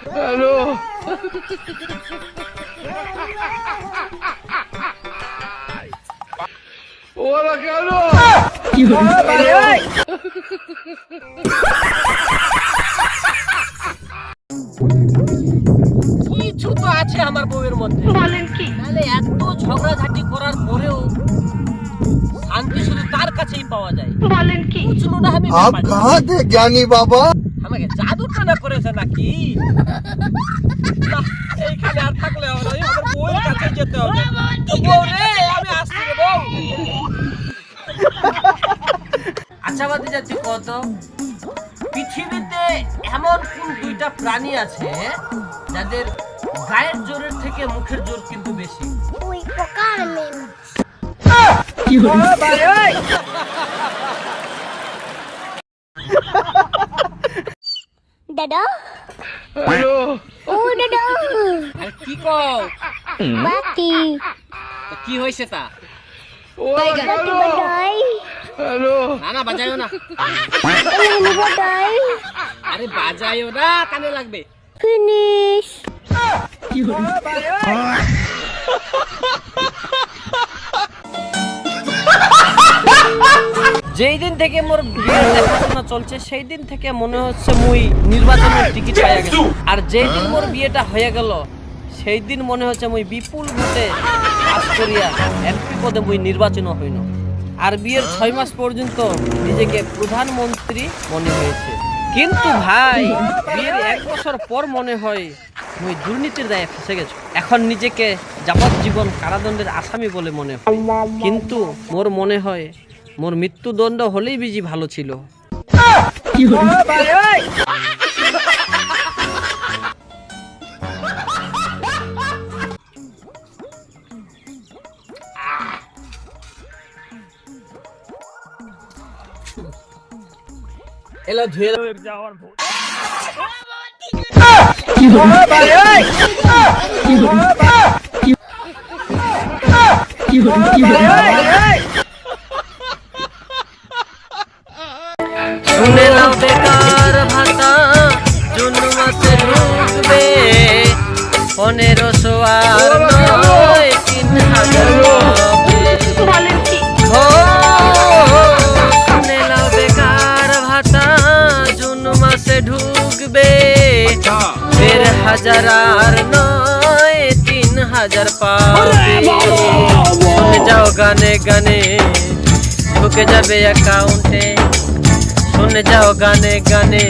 Hello ওরা কেন কিছু তো আছে আমার বউয়ের মধ্যে। বলেন কি? তাহলে এত ঝগড়াঝাটি করার পরেও শান্তি শুধু তার কাছেই পাওয়া যায়। বলেন কি? বুঝলো না আমি आप कहाँ थे ज्ञानी बाबा? আমাকে জাদু টানা করেছে নাকি? না, এইখানে আর থাকলে হবে না, আমার বউয়ের কাছে যেতে হবে। বউ রে, আমি আসছি রে বউ। আচ্ছা বাদে যাচ্ছি কত পৃথিবীতে এমন কোন দুইটা প্রাণী আছে যাদের গায়ের জোরের থেকে মুখের জোর কিন্তু বেশি? দাদা হ্যালো ও দাদা আর কি কও? বাকি তো কি হয়েছে তা? ওরা কেন বাদাই হ্যালো না না বাজাইও না, এলানি বাদাই আরে বাজাইও না, কানে লাগবে। ফিনিশ যেই দিন থেকে মোর বিয়ের দেখাশোনা চলছে সেই দিন থেকে মনে হচ্ছে মুই নির্বাচনের টিকিট পাইয়া গেছি। আর যেই দিন মোর বিয়েটা হয়ে গেল সেই দিন মনে হচ্ছে মুই বিপুল ভোটে পাস করিয়া এমপি পদে মুই নির্বাচন হইল। আর বিয়ের 6 মাস পর্যন্ত নিজেকে প্রধানমন্ত্রী মনে হয়েছে। কিন্তু ভাই বিয়ের 1 বছর পর মনে হয় মুই দুর্নীতির দায়ে ফেসে গেছি। এখন নিজেকে যাবজ্জীবন কারাদণ্ডের আসামি বলে মনে হয়। কিন্তু মোর মনে হয় মোর মৃত্যুদণ্ড হলেই বেশি ভালো ছিল। এলো ধুয়ে যাওয়ার ভোট। শুনে নাও বেকার ভাতা জুন মাসে ঢুকবে 1500 আর নয় 3000 হবে। বলেন কি? ও শুনে নাও বেকার ভাতা জুন মাসে ঢুকবে 1500 আর নয় 3000 পাবে। শুনে যাও গানে গানে ঢুকে যাবে অ্যাকাউন্টে, শুনে যাও গানে গানে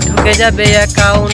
ঢুকে যাবে অ্যাকাউন্ট।